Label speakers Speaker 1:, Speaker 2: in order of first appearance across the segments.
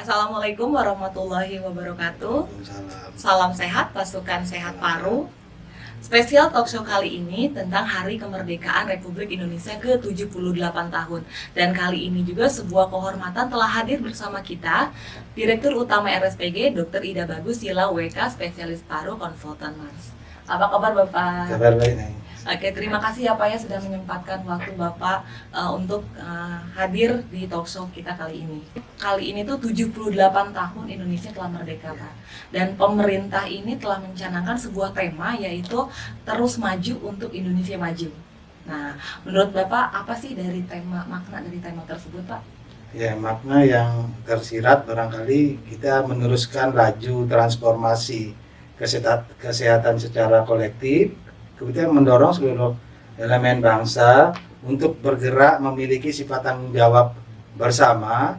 Speaker 1: Assalamualaikum warahmatullahi wabarakatuh. Salam sehat, pasukan sehat paru. Spesial talkshow kali ini tentang Hari Kemerdekaan Republik Indonesia ke-78 tahun. Dan kali ini juga sebuah kehormatan telah hadir bersama kita Direktur Utama RSPG Dr. Ida Bagus Sila WK, Spesialis Paru Konsultan Mars. Apa kabar Bapak?
Speaker 2: Kabar baik nih.
Speaker 1: Oke, terima kasih ya Pak ya sudah menyempatkan waktu Bapak untuk hadir di talkshow kita kali ini. Kali ini tuh 78 tahun Indonesia telah merdeka Pak. Dan pemerintah ini telah mencanangkan sebuah tema yaitu terus maju untuk Indonesia maju. Nah, menurut Bapak apa sih makna dari tema tersebut Pak?
Speaker 2: Ya, makna yang tersirat barangkali kita meneruskan laju transformasi kesehatan secara kolektif. Kita mendorong seluruh elemen bangsa untuk bergerak memiliki sifat tanggung jawab bersama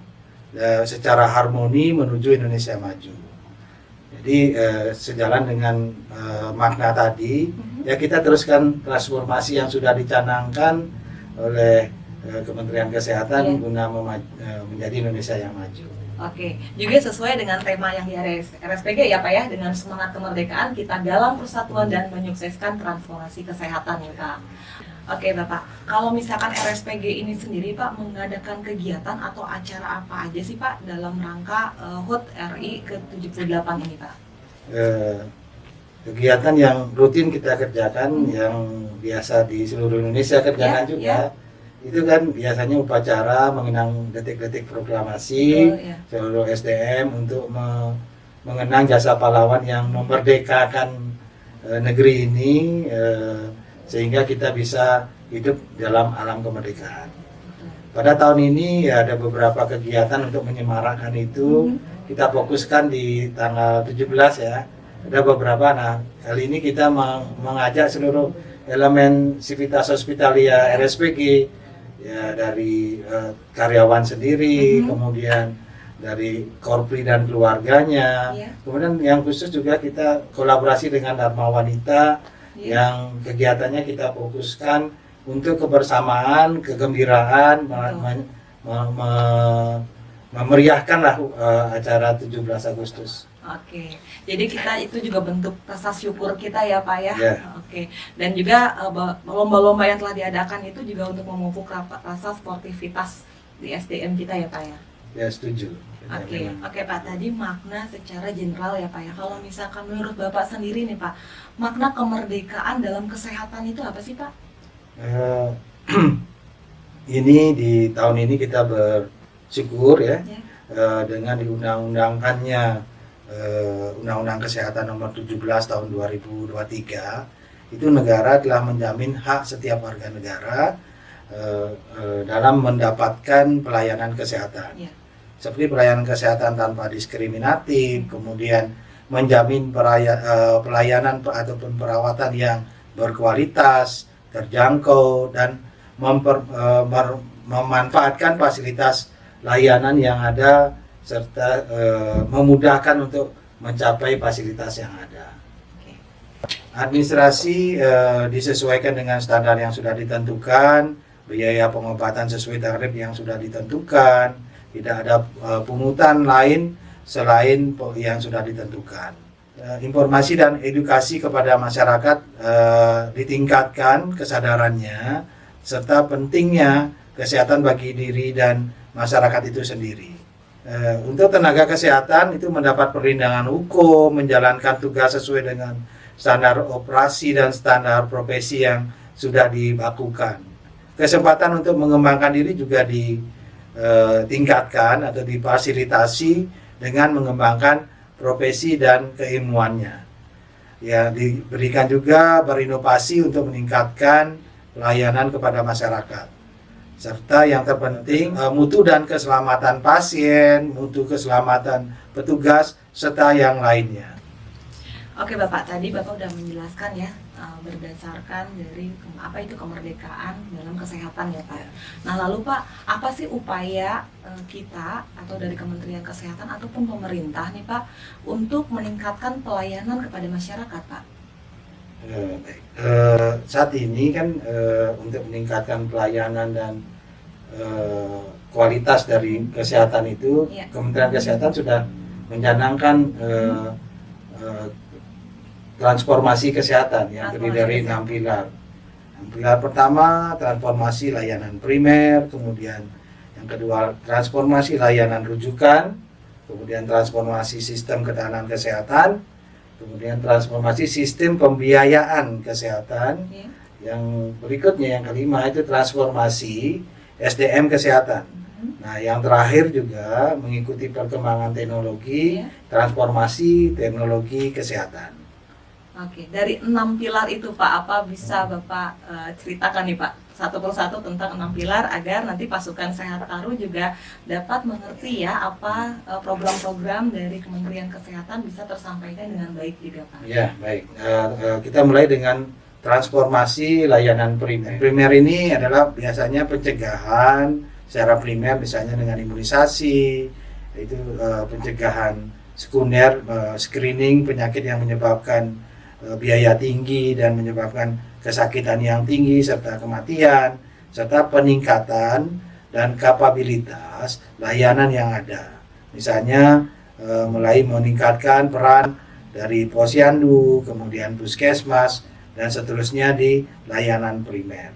Speaker 2: secara harmoni menuju Indonesia maju. Jadi sejalan dengan makna tadi, ya kita teruskan transformasi yang sudah dicanangkan oleh Kementerian Kesehatan guna menjadi Indonesia yang maju.
Speaker 1: Oke, juga sesuai dengan tema yang di RSPG ya Pak ya, dengan semangat kemerdekaan kita dalam persatuan dan menyukseskan transformasi kesehatan ya Pak. Oke Bapak, kalau misalkan RSPG ini sendiri Pak mengadakan kegiatan atau acara apa aja sih Pak dalam rangka HUT RI ke-78 ini Pak?
Speaker 2: Kegiatan yang rutin kita kerjakan, yang biasa di seluruh Indonesia kerjakan juga. Itu kan biasanya upacara mengenang detik-detik proklamasi seluruh SDM untuk mengenang jasa pahlawan yang memerdekakan negeri ini sehingga kita bisa hidup dalam alam kemerdekaan. Pada tahun ini ada beberapa kegiatan untuk menyemarakkan itu. Kita fokuskan di tanggal 17 ya. Ada beberapa. Nah, kali ini kita mengajak seluruh elemen Civitas Hospitalia RSPG, ya dari karyawan sendiri, kemudian dari Korpri dan keluarganya. Kemudian yang khusus juga kita kolaborasi dengan Dharma Wanita yang kegiatannya kita fokuskan untuk kebersamaan, kegembiraan, memeriahkanlah acara 17 Agustus.
Speaker 1: Oke, jadi kita itu juga bentuk rasa syukur kita ya Pak ya. Oke, dan juga lomba-lomba yang telah diadakan itu juga untuk memupuk rasa sportivitas di SDM kita ya Pak ya.
Speaker 2: Ya, setuju.
Speaker 1: Oke Pak, tadi makna secara general ya Pak ya. Kalau misalkan menurut Bapak sendiri nih Pak, makna kemerdekaan dalam kesehatan itu apa sih Pak?
Speaker 2: Ini di tahun ini kita bersyukur ya. Dengan diundang-undangkannya Undang-Undang Kesehatan Nomor 17 Tahun 2023, itu negara telah menjamin hak setiap warga negara dalam mendapatkan pelayanan kesehatan. Seperti pelayanan kesehatan tanpa diskriminatif, kemudian menjamin pelayanan ataupun perawatan yang berkualitas, terjangkau, dan memanfaatkan fasilitas layanan yang ada serta memudahkan untuk mencapai fasilitas yang ada. Administrasi disesuaikan dengan standar yang sudah ditentukan, biaya pengobatan sesuai tarif yang sudah ditentukan, tidak ada pungutan lain selain yang sudah ditentukan. Informasi dan edukasi kepada masyarakat ditingkatkan kesadarannya, serta pentingnya kesehatan bagi diri dan masyarakat itu sendiri. Untuk tenaga kesehatan itu mendapat perlindungan hukum, menjalankan tugas sesuai dengan standar operasi dan standar profesi yang sudah dibakukan. Kesempatan untuk mengembangkan diri juga ditingkatkan atau difasilitasi dengan mengembangkan profesi dan keilmuannya. Ya, diberikan juga berinovasi untuk meningkatkan pelayanan kepada masyarakat. Serta yang terpenting mutu dan keselamatan pasien, mutu keselamatan petugas, serta yang lainnya.
Speaker 1: Oke Bapak, tadi Bapak udah menjelaskan ya berdasarkan dari apa itu kemerdekaan dalam kesehatan ya Pak. Nah lalu Pak, apa sih upaya kita atau dari Kementerian Kesehatan ataupun pemerintah nih Pak untuk meningkatkan pelayanan kepada masyarakat Pak?
Speaker 2: Saat ini kan untuk meningkatkan pelayanan dan kualitas dari kesehatan itu, Kementerian Kesehatan sudah mencanangkan transformasi kesehatan yang terdiri dari 6 pilar. Pilar pertama transformasi layanan primer, kemudian yang kedua transformasi layanan rujukan, kemudian transformasi sistem ketahanan kesehatan, kemudian transformasi sistem pembiayaan kesehatan, yang berikutnya yang kelima itu transformasi SDM kesehatan. Nah, yang terakhir juga mengikuti perkembangan teknologi, transformasi teknologi kesehatan.
Speaker 1: Oke, dari 6 pilar itu Pak, apa bisa Bapak ceritakan nih Pak satu persatu tentang 6 pilar agar nanti pasukan Sehat Paru juga dapat mengerti ya apa program-program dari Kementerian Kesehatan bisa tersampaikan dengan baik juga Pak.
Speaker 2: Ya, baik. Kita mulai dengan transformasi layanan primer. Primer ini adalah biasanya pencegahan secara primer, misalnya dengan imunisasi, itu pencegahan sekunder, screening penyakit yang menyebabkan biaya tinggi dan menyebabkan kesakitan yang tinggi serta kematian, serta peningkatan dan kapabilitas layanan yang ada. Misalnya mulai meningkatkan peran dari posyandu, kemudian puskesmas dan seterusnya di layanan primer.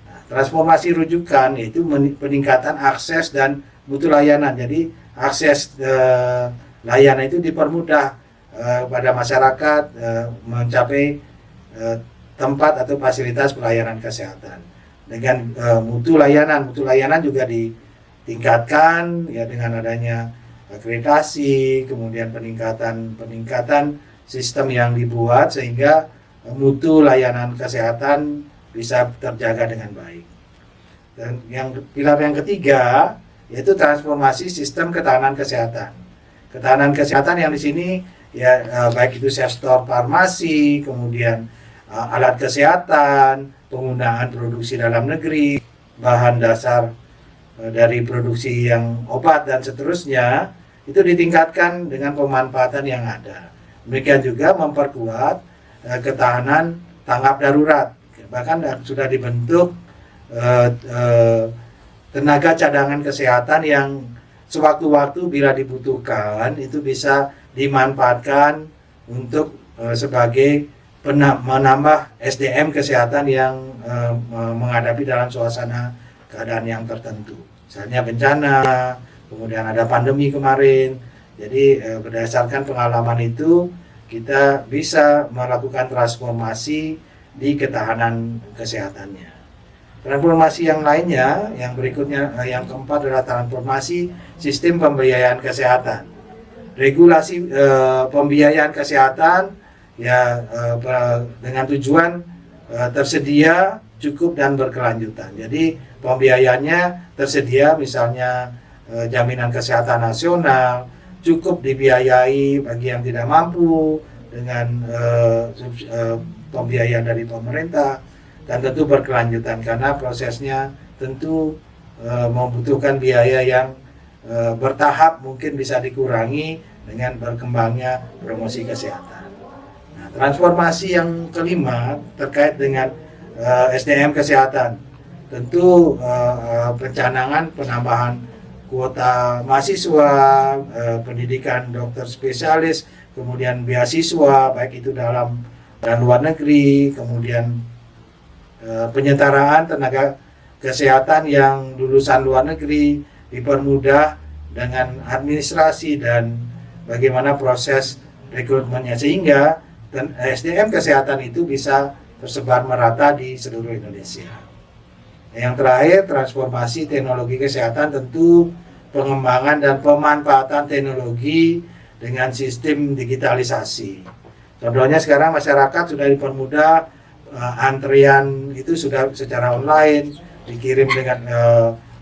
Speaker 2: Nah, transformasi rujukan yaitu peningkatan akses dan mutu layanan. Jadi akses layanan itu dipermudah pada masyarakat mencapai tempat atau fasilitas pelayanan kesehatan. Dengan mutu layanan juga ditingkatkan ya dengan adanya akreditasi, kemudian peningkatan sistem yang dibuat sehingga mutu layanan kesehatan bisa terjaga dengan baik. Dan pilar yang ketiga yaitu transformasi sistem ketahanan kesehatan. Ketahanan kesehatan yang di sini ya baik itu sektor farmasi, kemudian alat kesehatan, penggunaan produksi dalam negeri, bahan dasar dari produksi yang obat dan seterusnya itu ditingkatkan dengan pemanfaatan yang ada. Demikian juga memperkuat ketahanan tanggap darurat. Bahkan sudah dibentuk tenaga cadangan kesehatan yang sewaktu-waktu bila dibutuhkan itu bisa dimanfaatkan untuk sebagai menambah SDM kesehatan yang menghadapi dalam suasana keadaan yang tertentu. Misalnya bencana, kemudian ada pandemi kemarin. Jadi berdasarkan pengalaman itu kita bisa melakukan transformasi di ketahanan kesehatannya. Transformasi yang lainnya, yang berikutnya, yang keempat adalah transformasi sistem pembiayaan kesehatan. Regulasi pembiayaan kesehatan ya dengan tujuan tersedia, cukup dan berkelanjutan. Jadi pembiayaannya tersedia, misalnya jaminan kesehatan nasional, cukup dibiayai bagi yang tidak mampu dengan pembiayaan dari pemerintah, dan tentu berkelanjutan karena prosesnya tentu membutuhkan biaya yang bertahap, mungkin bisa dikurangi dengan berkembangnya promosi kesehatan. Nah, transformasi yang kelima terkait dengan SDM kesehatan, tentu pencanangan penambahan kuota mahasiswa, pendidikan dokter spesialis, kemudian beasiswa baik itu dalam dan luar negeri, kemudian penyetaraan tenaga kesehatan yang lulusan luar negeri dipermudah dengan administrasi dan bagaimana proses rekrutmennya sehingga SDM kesehatan itu bisa tersebar merata di seluruh Indonesia. Yang terakhir, transformasi teknologi kesehatan, tentu pengembangan dan pemanfaatan teknologi dengan sistem digitalisasi. Contohnya sekarang masyarakat sudah dipermudah, antrian itu sudah secara online, dikirim dengan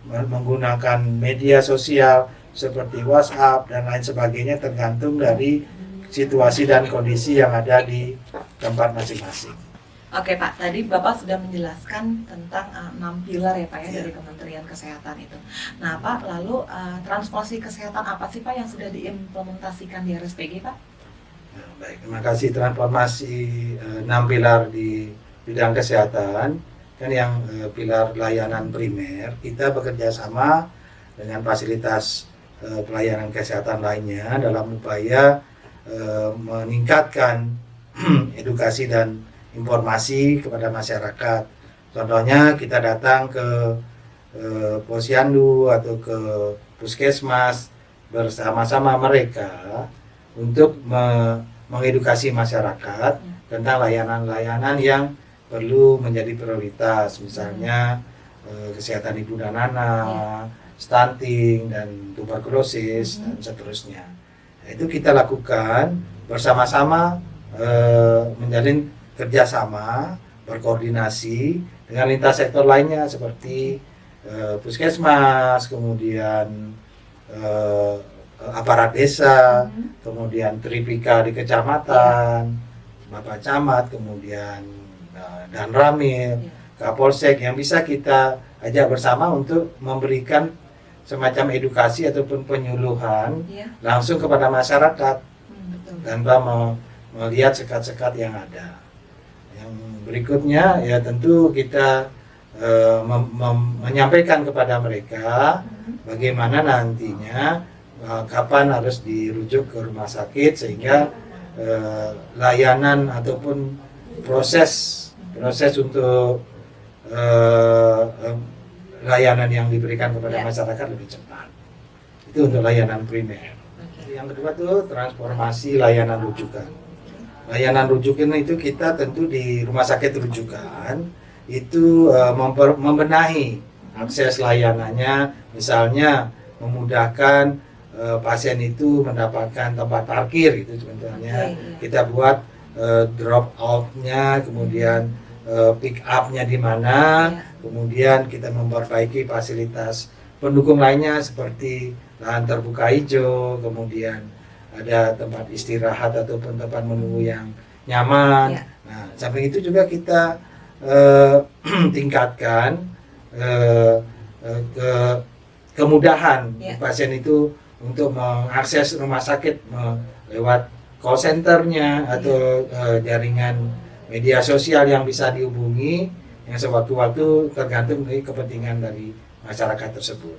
Speaker 2: menggunakan media sosial seperti WhatsApp dan lain sebagainya, tergantung dari situasi dan kondisi yang ada di tempat masing-masing.
Speaker 1: Oke Pak, tadi Bapak sudah menjelaskan tentang 6 pilar ya Pak ya,
Speaker 2: Ya.
Speaker 1: dari Kementerian Kesehatan itu. Nah Pak, lalu transformasi kesehatan apa sih Pak yang sudah diimplementasikan di RSPG Pak?
Speaker 2: Baik, terima kasih. Transformasi 6 pilar di bidang kesehatan, kan yang pilar layanan primer, kita bekerja sama dengan fasilitas pelayanan kesehatan lainnya dalam upaya meningkatkan edukasi dan informasi kepada masyarakat. Contohnya kita datang ke posyandu atau ke puskesmas bersama-sama mereka untuk mengedukasi masyarakat tentang layanan-layanan yang perlu menjadi prioritas, misalnya kesehatan ibu dan anak, stunting dan tuberkulosis dan seterusnya. Nah, itu kita lakukan bersama-sama, menjalin kerjasama, berkoordinasi dengan lintas sektor lainnya seperti puskesmas, kemudian aparat desa, kemudian Tripika di kecamatan, Bapak Camat, kemudian Dan Ramil, Kapolsek, yang bisa kita ajak bersama untuk memberikan semacam edukasi ataupun penyuluhan langsung kepada masyarakat tanpa melihat sekat-sekat yang ada. Yang berikutnya ya tentu kita menyampaikan kepada mereka bagaimana nantinya kapan harus dirujuk ke rumah sakit sehingga layanan ataupun proses untuk layanan yang diberikan kepada masyarakat lebih cepat. Itu untuk layanan primer. Yang kedua tuh transformasi layanan rujukan. Layanan rujukan itu kita tentu di rumah sakit rujukan itu membenahi akses layanannya, misalnya memudahkan pasien itu mendapatkan tempat parkir itu sebenarnya. Kita buat drop out-nya, kemudian pick up-nya di mana, kemudian kita memperbaiki fasilitas pendukung lainnya seperti lahan terbuka hijau, kemudian ada tempat istirahat ataupun tempat menunggu yang nyaman. Nah, samping itu juga kita tingkatkan kemudahan pasien itu untuk mengakses rumah sakit lewat call centernya atau jaringan media sosial yang bisa dihubungi yang sewaktu-waktu tergantung dari kepentingan dari masyarakat tersebut.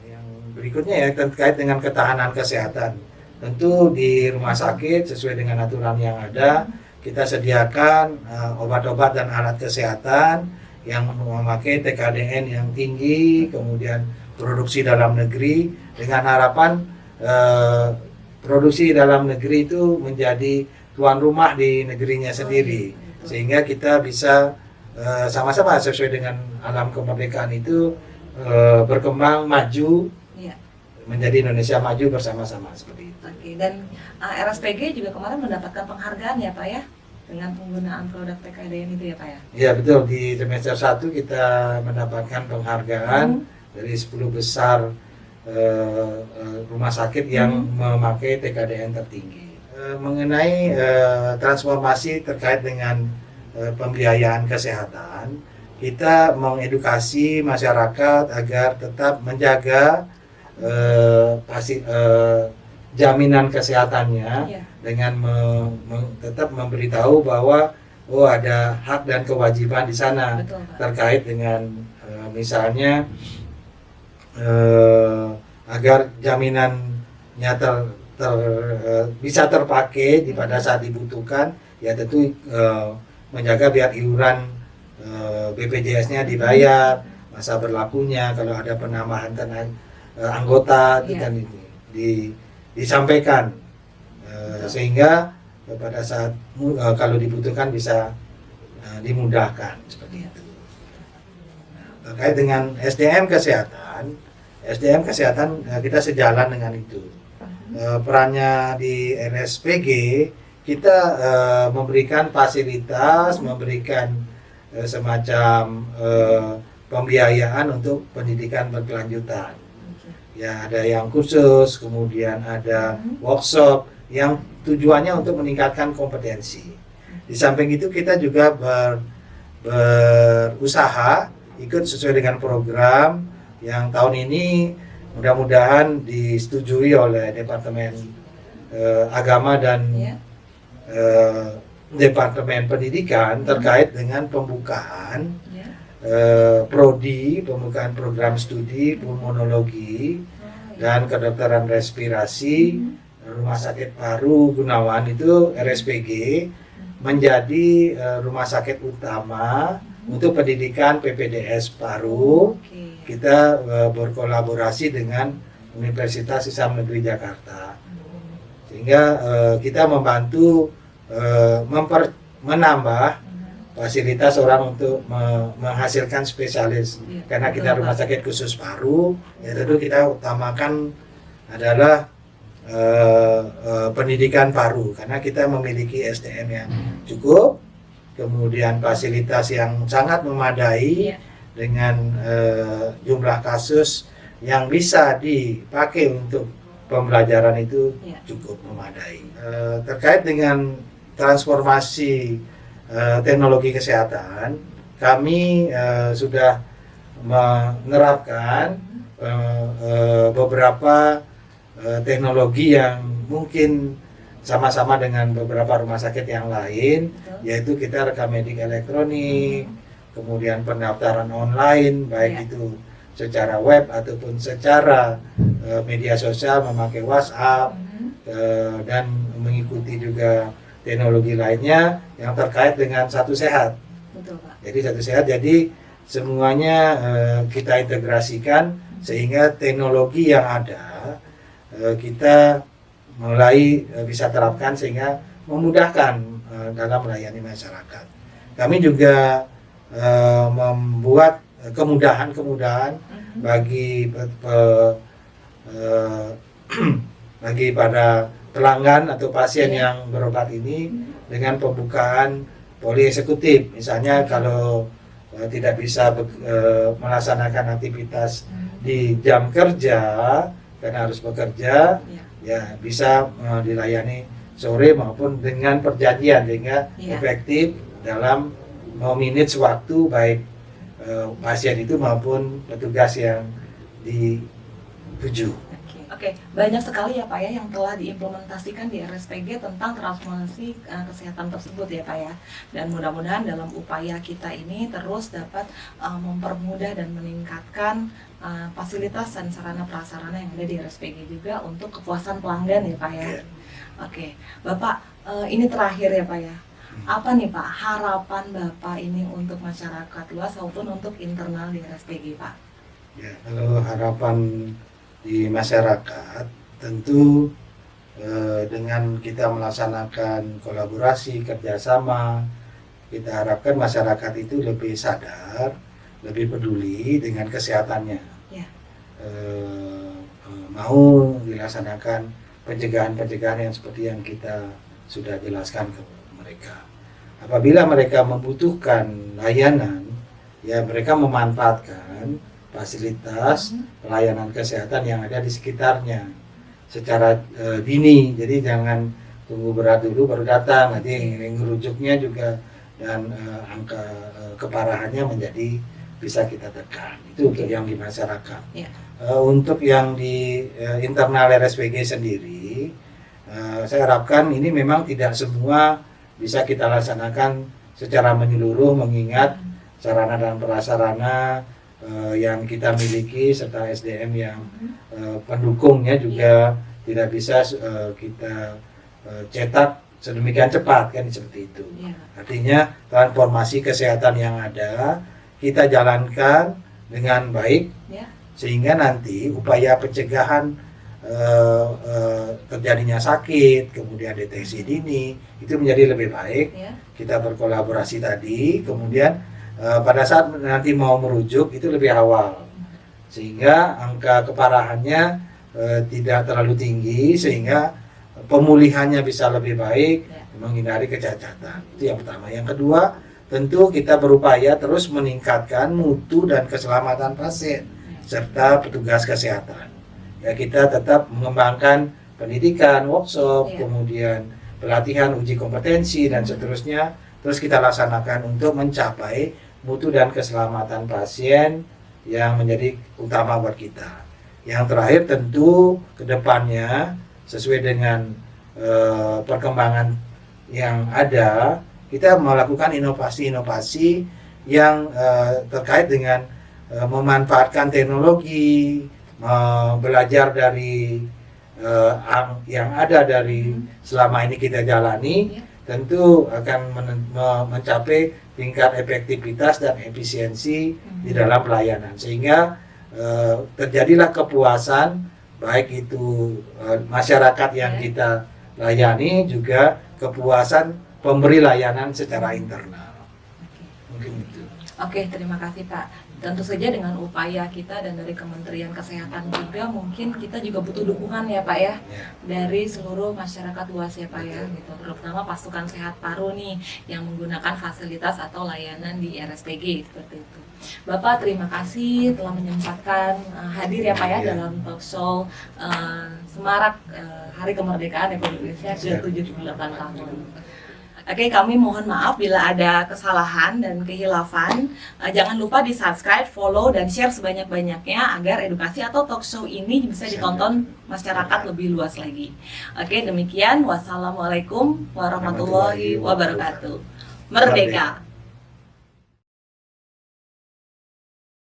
Speaker 2: Yang berikutnya ya terkait dengan ketahanan kesehatan. Tentu di rumah sakit sesuai dengan aturan yang ada kita sediakan obat-obat dan alat kesehatan yang memakai TKDN yang tinggi, kemudian produksi dalam negeri dengan harapan produksi dalam negeri itu menjadi tuan rumah di negerinya sendiri, sehingga kita bisa sama-sama sesuai dengan alam kemerdekaan itu berkembang maju menjadi Indonesia maju bersama-sama seperti itu.
Speaker 1: Oke, dan RSPG juga kemarin mendapatkan penghargaan ya Pak ya dengan penggunaan produk TKDN itu ya Pak ya?
Speaker 2: Iya betul, di semester 1 kita mendapatkan penghargaan dari 10 besar rumah sakit yang memakai TKDN tertinggi. Mengenai transformasi terkait dengan pembiayaan kesehatan, kita mengedukasi masyarakat agar tetap menjaga jaminan kesehatannya dengan tetap memberitahu bahwa ada hak dan kewajiban di sana.
Speaker 1: Betul,
Speaker 2: terkait dengan misalnya agar jaminannya bisa terpakai pada saat dibutuhkan, ya tentu menjaga biar iuran BPJS-nya dibayar, masa berlakunya, kalau ada penambahan anggota itu kan disampaikan sehingga pada saat kalau dibutuhkan bisa dimudahkan seperti itu. Terkait dengan SDM kesehatan kita sejalan dengan itu. perannya di RSPG, kita memberikan fasilitas, memberikan semacam pembiayaan untuk pendidikan berkelanjutan. Ya, ada yang khusus, kemudian ada workshop yang tujuannya untuk meningkatkan kompetensi. Di samping itu kita juga berusaha ikut sesuai dengan program yang tahun ini mudah-mudahan disetujui oleh Departemen Agama dan Departemen Pendidikan terkait dengan pembukaan prodi, pembukaan program studi pulmonologi dan kedokteran respirasi Rumah Sakit Paru Gunawan itu RSPG menjadi rumah sakit utama untuk pendidikan PPDS paru. Kita berkolaborasi dengan Universitas Islam Negeri Jakarta, sehingga kita membantu menambah fasilitas orang untuk menghasilkan spesialis. Karena kita rumah sakit khusus paru, ya tentu kita utamakan adalah pendidikan paru, karena kita memiliki SDM yang cukup, kemudian fasilitas yang sangat memadai dengan jumlah kasus yang bisa dipakai untuk pembelajaran itu cukup memadai. Terkait dengan transformasi teknologi kesehatan, kami sudah menerapkan beberapa teknologi yang mungkin sama-sama dengan beberapa rumah sakit yang lain, yaitu kita rekam medik elektronik, kemudian pendaftaran online, baik itu secara web ataupun secara media sosial memakai WhatsApp, dan mengikuti juga teknologi lainnya yang terkait dengan Satu Sehat.
Speaker 1: Betul, Pak.
Speaker 2: Jadi Satu Sehat, jadi semuanya kita integrasikan sehingga teknologi yang ada kita mulai bisa terapkan sehingga memudahkan dalam melayani masyarakat. Kami juga membuat kemudahan-kemudahan bagi bagi pada pelanggan atau pasien yang berobat ini dengan pembukaan poli eksekutif. Misalnya kalau tidak bisa melaksanakan aktivitas di jam kerja karena harus bekerja, ya bisa dilayani sore maupun dengan perjanjian, sehingga efektif dalam memanage waktu baik pasien itu maupun petugas yang dituju.
Speaker 1: Oke, banyak sekali ya Pak ya yang telah diimplementasikan di RSPG tentang transformasi kesehatan tersebut ya Pak ya. Dan mudah-mudahan dalam upaya kita ini terus dapat mempermudah dan meningkatkan fasilitas dan sarana prasarana yang ada di RSPG juga untuk kepuasan pelanggan ya Pak ya. Oke, Bapak ini terakhir ya Pak ya. Apa nih Pak harapan Bapak ini untuk masyarakat luas maupun untuk internal di RSPG Pak?
Speaker 2: Ya, kalau harapan di masyarakat tentu dengan kita melaksanakan kolaborasi kerjasama, kita harapkan masyarakat itu lebih sadar, lebih peduli dengan kesehatannya, mau dilaksanakan pencegahan-pencegahan yang seperti yang kita sudah jelaskan ke mereka. Apabila mereka membutuhkan layanan, ya mereka memanfaatkan fasilitas pelayanan kesehatan yang ada di sekitarnya secara dini. Jadi jangan tunggu berat dulu baru datang, nanti ngerujuknya juga dan angka keparahannya menjadi bisa kita tekan. Itu untuk yang di masyarakat. Untuk yang di internal RSPG sendiri, saya harapkan ini memang tidak semua bisa kita laksanakan secara menyeluruh, mengingat sarana dan prasarana yang kita miliki serta SDM yang pendukungnya juga tidak bisa kita cetak sedemikian cepat, kan seperti itu. Artinya transformasi kesehatan yang ada kita jalankan dengan baik sehingga nanti upaya pencegahan terjadinya sakit, kemudian deteksi dini itu menjadi lebih baik. Kita berkolaborasi tadi, kemudian pada saat nanti mau merujuk itu lebih awal, sehingga angka keparahannya tidak terlalu tinggi sehingga pemulihannya bisa lebih baik, menghindari kecacatan. Itu yang pertama. Yang kedua, tentu kita berupaya terus meningkatkan mutu dan keselamatan pasien serta petugas kesehatan. Ya, kita tetap mengembangkan pendidikan, workshop, kemudian pelatihan uji kompetensi dan seterusnya, terus kita laksanakan untuk mencapai mutu dan keselamatan pasien yang menjadi utama buat kita. Yang terakhir tentu kedepannya sesuai dengan perkembangan yang ada, kita melakukan inovasi-inovasi yang terkait dengan memanfaatkan teknologi, belajar dari yang ada dari selama ini kita jalani, tentu akan mencapai tingkat efektivitas dan efisiensi di dalam pelayanan, sehingga terjadilah kepuasan baik itu masyarakat yang kita layani, juga kepuasan pemberi layanan secara internal. Mungkin itu.
Speaker 1: Oke, terima kasih Pak. Tentu saja dengan upaya kita dan dari Kementerian Kesehatan juga mungkin kita juga butuh dukungan ya Pak ya, dari seluruh masyarakat luas ya Pak ya, gitu. Terutama pasukan sehat paru nih yang menggunakan fasilitas atau layanan di RSPG seperti itu. Bapak terima kasih telah menyempatkan hadir ya Pak ya dalam talk show Semarak Hari Kemerdekaan Republik Indonesia ke-78 tahun. Oke, kami mohon maaf bila ada kesalahan dan kehilafan. Jangan lupa di subscribe, follow, dan share sebanyak-banyaknya agar edukasi atau talk show ini bisa ditonton masyarakat lebih luas lagi. Oke, demikian. Wassalamualaikum warahmatullahi wabarakatuh. Merdeka!